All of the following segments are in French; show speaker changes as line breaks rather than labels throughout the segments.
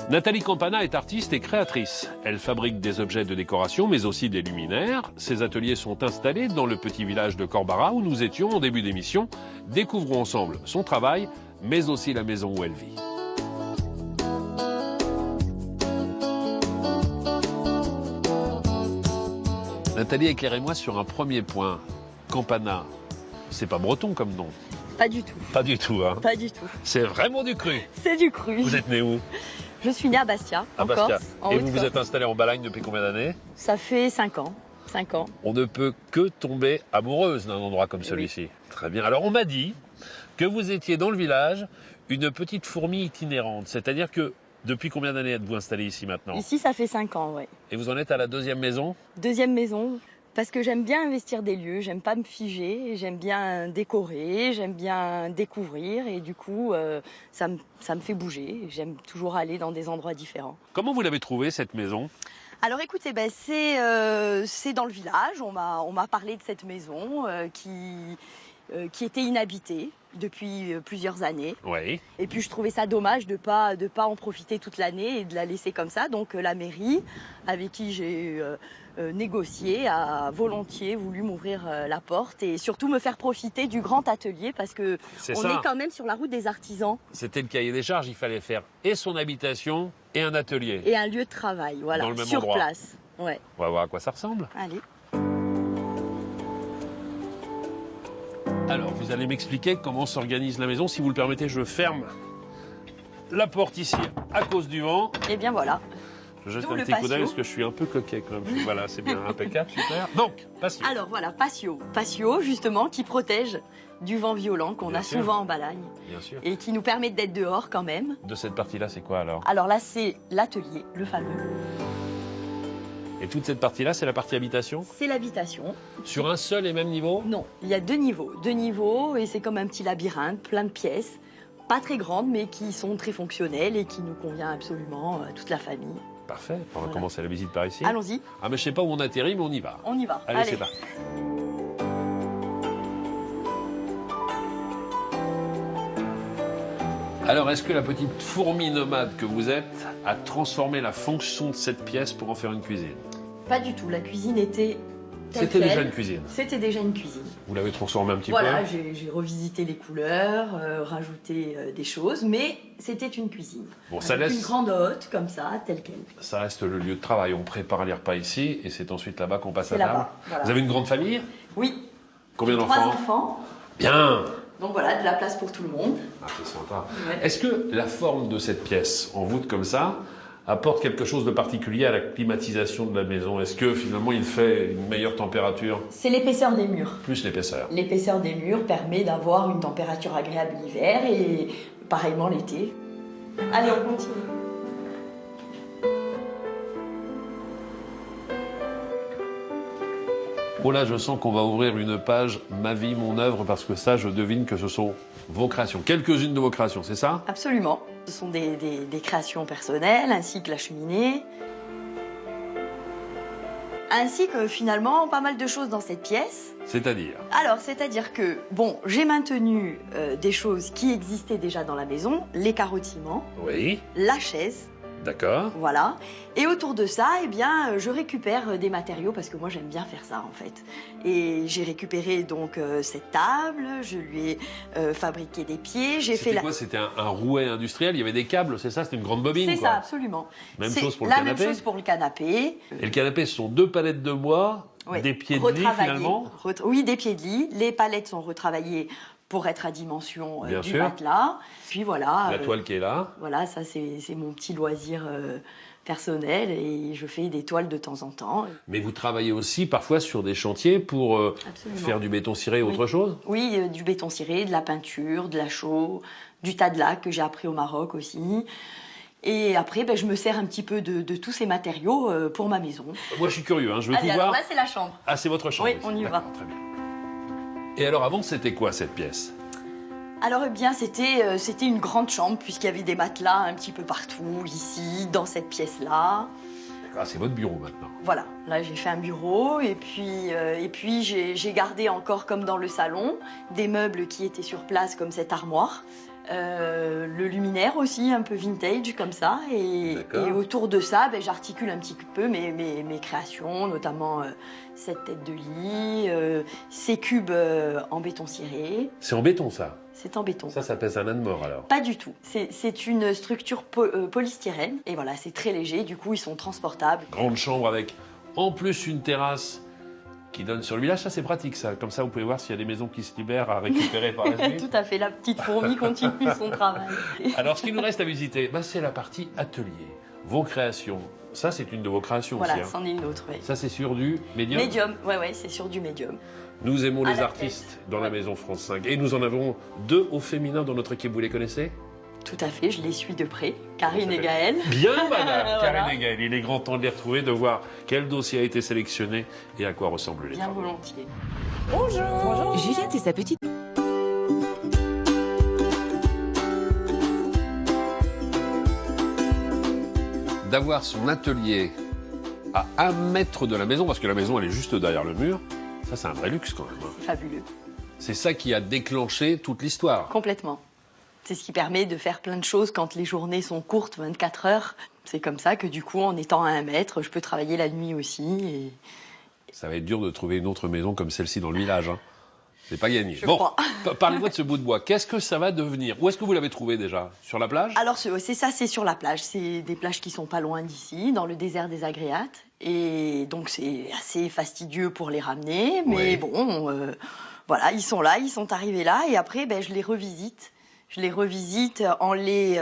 Nathalie Campana est artiste et créatrice. Elle fabrique des objets de décoration, mais aussi des luminaires. Ses ateliers sont installés dans le petit village de Corbara où nous étions en début d'émission. Découvrons ensemble son travail, mais aussi la maison où elle vit. Nathalie, éclairez-moi sur un premier point. Campana, c'est pas breton comme nom.
Pas du tout.
Pas du tout, hein.
Pas du tout.
C'est vraiment du cru.
C'est du cru.
Vous êtes né où?
Je suis née à Bastia, en Corse.
Et vous vous êtes installé en Balagne depuis combien d'années?
Ça fait 5 ans. 5 ans.
On ne peut que tomber amoureuse d'un endroit comme celui-ci. Très bien. Alors on m'a dit que vous étiez dans le village une petite fourmi itinérante. C'est-à-dire que depuis combien d'années êtes-vous installée ici maintenant?
Ici, ça fait 5 ans, oui.
Et vous en êtes à la deuxième maison?
Deuxième maison. Parce que j'aime bien investir des lieux, j'aime pas me figer, j'aime bien décorer, j'aime bien découvrir et du coup, ça me fait bouger. J'aime toujours aller dans des endroits différents.
Comment vous l'avez trouvée cette maison?
Alors écoutez, c'est dans le village, on m'a parlé de cette maison qui était inhabitée depuis plusieurs années.
Oui.
Et puis je trouvais ça dommage de pas en profiter toute l'année et de la laisser comme ça. Donc la mairie, avec qui j'ai négocié, a volontiers voulu m'ouvrir la porte et surtout me faire profiter du grand atelier parce que on est quand même sur la route des artisans.
C'était le cahier des charges, il fallait faire et son habitation et un atelier.
Et un lieu de travail, voilà,
dans le même
sur
endroit.
place. Ouais.
On va voir à quoi ça ressemble.
Allez.
Alors, vous allez m'expliquer comment s'organise la maison. Si vous le permettez, je ferme la porte ici à cause du vent.
Et bien voilà.
Je jette un petit coup d'œil parce que je suis un peu coquet quand même. Voilà, c'est bien, impeccable, super. Donc, patio.
Alors voilà, patio. Patio, justement, qui protège du vent violent qu'on a souvent en Balagne.
Bien sûr.
Et qui nous permet d'être dehors quand même.
De cette partie-là, c'est quoi alors?
Alors là, c'est l'atelier, le fameux.
Et toute cette partie-là, c'est la partie habitation?
C'est l'habitation.
Sur un seul et même niveau?
Non, il y a 2 niveaux. 2 niveaux et c'est comme un petit labyrinthe, plein de pièces. Pas très grandes, mais qui sont très fonctionnelles et qui nous convient absolument à toute la famille.
Parfait, on va commencer la visite par ici.
Allons-y.
Ah mais je sais pas où on atterrit, mais on y va.
On y va.
Allez. C'est parti. Alors, est-ce que la petite fourmi nomade que vous êtes a transformé la fonction de cette pièce pour en faire une cuisine?
Pas du tout, la cuisine était telle
C'était
quelle.
déjà une cuisine?
C'était déjà une cuisine.
Vous l'avez transformée un petit
Voilà,
peu?
j'ai revisité les couleurs, rajouté des choses, mais c'était une cuisine.
Bon, ça
avec
laisse...
une grande hotte, comme ça, telle quelle.
Ça reste le lieu de travail. On prépare les repas ici et c'est ensuite là-bas qu'on passe à
C'est
table.
là-bas, voilà.
Vous avez une grande famille?
Oui.
Combien
3
d'enfants?
enfants.
Bien!
Donc voilà, de la place pour tout le monde.
Ah, c'est sympa.
Ouais.
Est-ce que la forme de cette pièce, en voûte comme ça, apporte quelque chose de particulier à la climatisation de la maison? Est-ce que finalement il fait une meilleure température?
C'est l'épaisseur des murs.
Plus l'épaisseur.
L'épaisseur des murs permet d'avoir une température agréable l'hiver et pareillement l'été. Allez, on continue.
Oh là, je sens qu'on va ouvrir une page Ma vie, mon œuvre, parce que ça, je devine que ce sont vos créations. Quelques-unes de vos créations, c'est ça?
Absolument. Ce sont des créations personnelles, ainsi que la cheminée. Ainsi que finalement pas mal de choses dans cette pièce.
C'est-à-dire?
Alors, c'est-à-dire que, bon, j'ai maintenu des choses qui existaient déjà dans la maison, les carottiments,
Oui,
la chaise,
d'accord.
voilà. Et autour de ça, eh bien, je récupère des matériaux parce que moi j'aime bien faire ça en fait. Et j'ai récupéré donc cette table, je lui ai fabriqué des pieds, j'ai fait
C'était
la...
quoi? C'était un rouet industriel, il y avait des câbles, c'est ça? C'était une grande bobine,
C'est
quoi.
ça, absolument.
Même
C'est
chose pour le
la
canapé?
même chose pour le canapé.
Et le canapé, ce sont 2 palettes de bois,
Ouais.
des pieds de lit
Retravaillés.
finalement?
Oui, des pieds de lit. Les palettes sont retravaillées pour être à dimension
Bien
du
sûr.
matelas. Puis voilà.
La toile qui est là.
Voilà, ça c'est mon petit loisir personnel et je fais des toiles de temps en temps.
Mais vous travaillez aussi parfois sur des chantiers pour
Absolument.
faire du béton ciré et
Oui.
autre chose?
Oui, du béton ciré, de la peinture, de la chaux, du tas de lac que j'ai appris au Maroc aussi. Et après, je me sers un petit peu de tous ces matériaux pour ma maison.
Moi, je suis curieux, hein, je veux
Allez,
tout
alors
voir.
là, c'est la chambre.
Ah, c'est votre chambre?
Oui, on y va.
D'accord, très bien. Et alors, avant, c'était quoi cette pièce?
Alors, eh bien, c'était une grande chambre puisqu'il y avait des matelas un petit peu partout, ici, dans cette pièce-là.
Ah, c'est votre bureau maintenant.
Voilà, là j'ai fait un bureau et puis j'ai gardé encore comme dans le salon des meubles qui étaient sur place comme cette armoire. Le luminaire aussi, un peu vintage comme ça. Et autour de ça, j'articule un petit peu mes créations, notamment cette tête de lit, ces cubes en béton ciré.
C'est en béton ça?
C'est en béton.
Ça pèse un âne mort alors?
Pas du tout. C'est une structure polystyrène. Et voilà, c'est très léger, du coup ils sont transportables.
Grande chambre avec en plus une terrasse qui donne sur le village, ça c'est pratique ça. Comme ça vous pouvez voir s'il y a des maisons qui se libèrent à récupérer par la suite.
Tout à fait, la petite fourmi continue son travail.
Alors ce qui nous reste à visiter, c'est la partie atelier, vos créations. Ça c'est une de vos créations
voilà,
aussi.
Voilà, c'en est une autre, oui.
Ça c'est sur du médium?
Médium, ouais, c'est sur du médium.
Nous aimons les artistes dans la maison France 5 et nous en avons 2 au féminin dans notre équipe, vous les connaissez?
Tout à fait, je les suis de près, Karine et Gaël.
Bien madame,
voilà.
Karine et Gaël, il est grand temps de les retrouver, de voir quel dossier a été sélectionné et à quoi ressemblent les travaux.
Bien volontiers.
Bonjour. Bonjour.
Juliette et sa petite...
D'avoir son atelier à 1 mètre de la maison, parce que la maison elle est juste derrière le mur, ça c'est un vrai luxe quand même.
C'est fabuleux.
C'est ça qui a déclenché toute l'histoire.
Complètement. C'est ce qui permet de faire plein de choses quand les journées sont courtes, 24 heures. C'est comme ça que du coup, en étant à 1 mètre, je peux travailler la nuit aussi. Et...
Ça va être dur de trouver une autre maison comme celle-ci dans le village. Hein. C'est pas gagné.
Je crois.
Parlez-moi de ce bout de bois. Qu'est-ce que ça va devenir? Où est-ce que vous l'avez trouvé déjà? Sur la plage?
Alors c'est ça, c'est sur la plage. C'est des plages qui sont pas loin d'ici, dans le désert des Agréates. Et donc c'est assez fastidieux pour les ramener. Mais bon, voilà, ils sont là, ils sont arrivés là. Et après, je les revisite. Je les revisite en les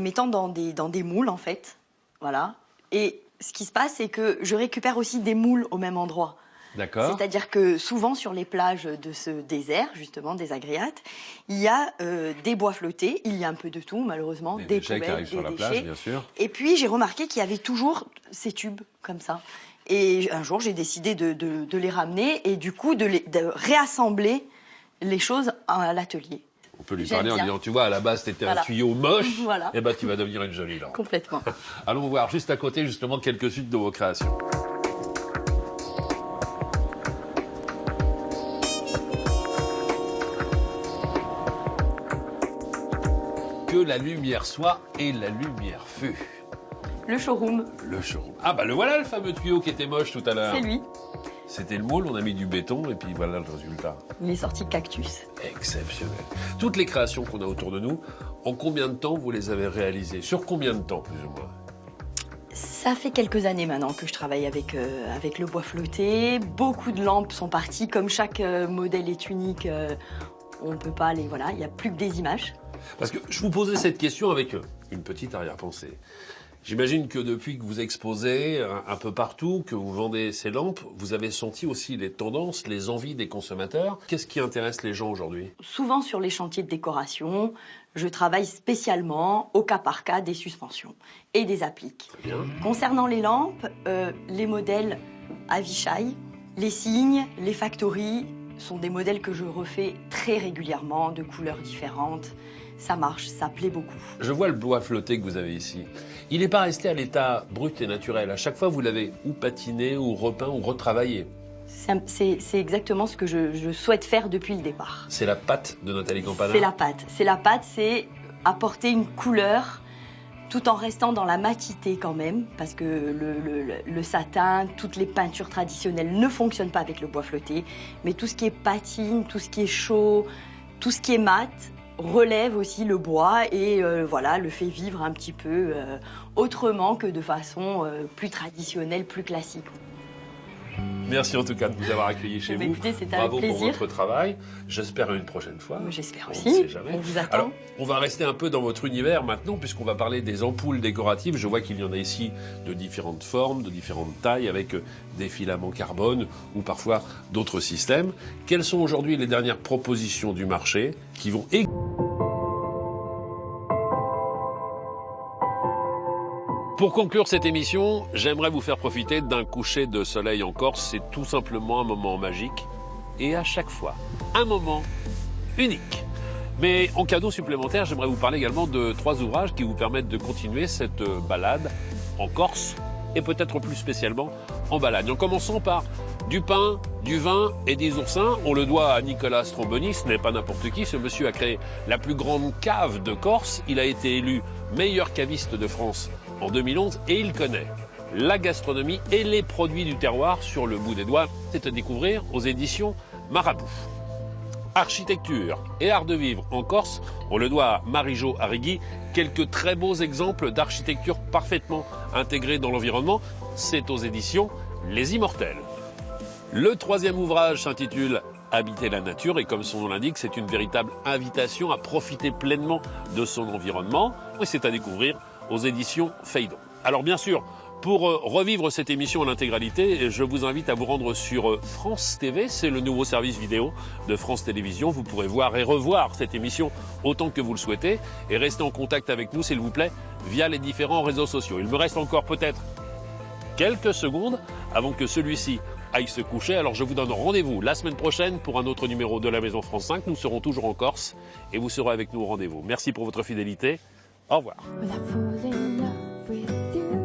mettant dans des moules, en fait. Voilà. Et ce qui se passe, c'est que je récupère aussi des moules au même endroit.
D'accord.
C'est-à-dire que souvent, sur les plages de ce désert, justement, des Agréates, il y a des bois flottés, il y a un peu de tout, malheureusement, des
déchets
poubelles,
qui arrivent
des
sur la
déchets.
plage, bien sûr.
Et puis, j'ai remarqué qu'il y avait toujours ces tubes, comme ça. Et un jour, j'ai décidé de les ramener et du coup, de réassembler les choses à l'atelier.
On peut lui parler en disant, tu vois, à la base, t'étais un tuyau moche,
voilà.
Et tu vas devenir une jolie lampe.
Complètement.
Allons voir juste à côté, justement, quelques-unes de vos créations. Que la lumière soit et la lumière fut.
Le showroom.
Le showroom. Ah le voilà le fameux tuyau qui était moche tout à l'heure.
C'est lui.
C'était le moule, on a mis du béton et puis voilà le résultat.
Il est sorti cactus.
Exceptionnel. Toutes les créations qu'on a autour de nous, en combien de temps vous les avez réalisées? Sur combien de temps plus ou moins?
Ça fait quelques années maintenant que je travaille avec le bois flotté. Beaucoup de lampes sont parties. Comme chaque modèle est unique, on ne peut pas aller... Voilà, il n'y a plus que des images.
Parce que je vous posais cette question avec une petite arrière-pensée. J'imagine que depuis que vous exposez un peu partout, que vous vendez ces lampes, vous avez senti aussi les tendances, les envies des consommateurs. Qu'est-ce qui intéresse les gens aujourd'hui?
Souvent sur les chantiers de décoration, je travaille spécialement au cas par cas des suspensions et des appliques.
Très bien.
Concernant les lampes, les modèles Avishai, les signes, les factories sont des modèles que je refais très régulièrement, de couleurs différentes. Ça marche, ça plaît beaucoup. Je
vois le bois flotté que vous avez ici. Il n'est pas resté à l'état brut et naturel. À chaque fois, vous l'avez ou patiné, ou repeint, ou retravaillé.
C'est exactement ce que je souhaite faire depuis le départ.
C'est la patte de Nathalie Campana?
C'est la patte. C'est la patte, c'est apporter une couleur tout en restant dans la matité quand même, parce que le satin, toutes les peintures traditionnelles ne fonctionnent pas avec le bois flotté, mais tout ce qui est patine, tout ce qui est chaud, tout ce qui est mat, relève aussi le bois et voilà, le fait vivre un petit peu autrement que de façon plus traditionnelle, plus classique.
Merci en tout cas de vous avoir accueilli chez vous.
Écoutez, c'était un
Bravo
plaisir.
pour votre travail. J'espère une prochaine fois.
J'espère aussi.
On ne sait jamais.
On vous attend.
Alors, on va rester un peu dans votre univers maintenant, puisqu'on va parler des ampoules décoratives. Je vois qu'il y en a ici de différentes formes, de différentes tailles, avec des filaments carbone ou parfois d'autres systèmes. Quelles sont aujourd'hui les dernières propositions du marché qui vont... Pour conclure cette émission, j'aimerais vous faire profiter d'un coucher de soleil en Corse. C'est tout simplement un moment magique et à chaque fois, un moment unique. Mais en cadeau supplémentaire, j'aimerais vous parler également de 3 ouvrages qui vous permettent de continuer cette balade en Corse et peut-être plus spécialement en Balagne. En commençant par du pain, du vin et des oursins. On le doit à Nicolas Stromboni, ce n'est pas n'importe qui. Ce monsieur a créé la plus grande cave de Corse. Il a été élu meilleur caviste de France en 2011 et il connaît la gastronomie et les produits du terroir sur le bout des doigts. C'est à découvrir aux éditions Marabout. Architecture et art de vivre en Corse, on le doit à Marie-Jo Arrigui. Quelques très beaux exemples d'architecture parfaitement intégrée dans l'environnement. C'est aux éditions Les Immortels. Le troisième ouvrage s'intitule Habiter la nature et comme son nom l'indique, c'est une véritable invitation à profiter pleinement de son environnement. Et c'est à découvrir aux éditions Phaidon. Alors bien sûr, pour revivre cette émission en intégralité, je vous invite à vous rendre sur France TV. C'est le nouveau service vidéo de France Télévisions. Vous pourrez voir et revoir cette émission autant que vous le souhaitez. Et restez en contact avec nous, s'il vous plaît, via les différents réseaux sociaux. Il me reste encore peut-être quelques secondes avant que celui-ci aille se coucher. Alors je vous donne rendez-vous la semaine prochaine pour un autre numéro de la Maison France 5. Nous serons toujours en Corse et vous serez avec nous au rendez-vous. Merci pour votre fidélité. Au revoir.
Will I fall in love with you?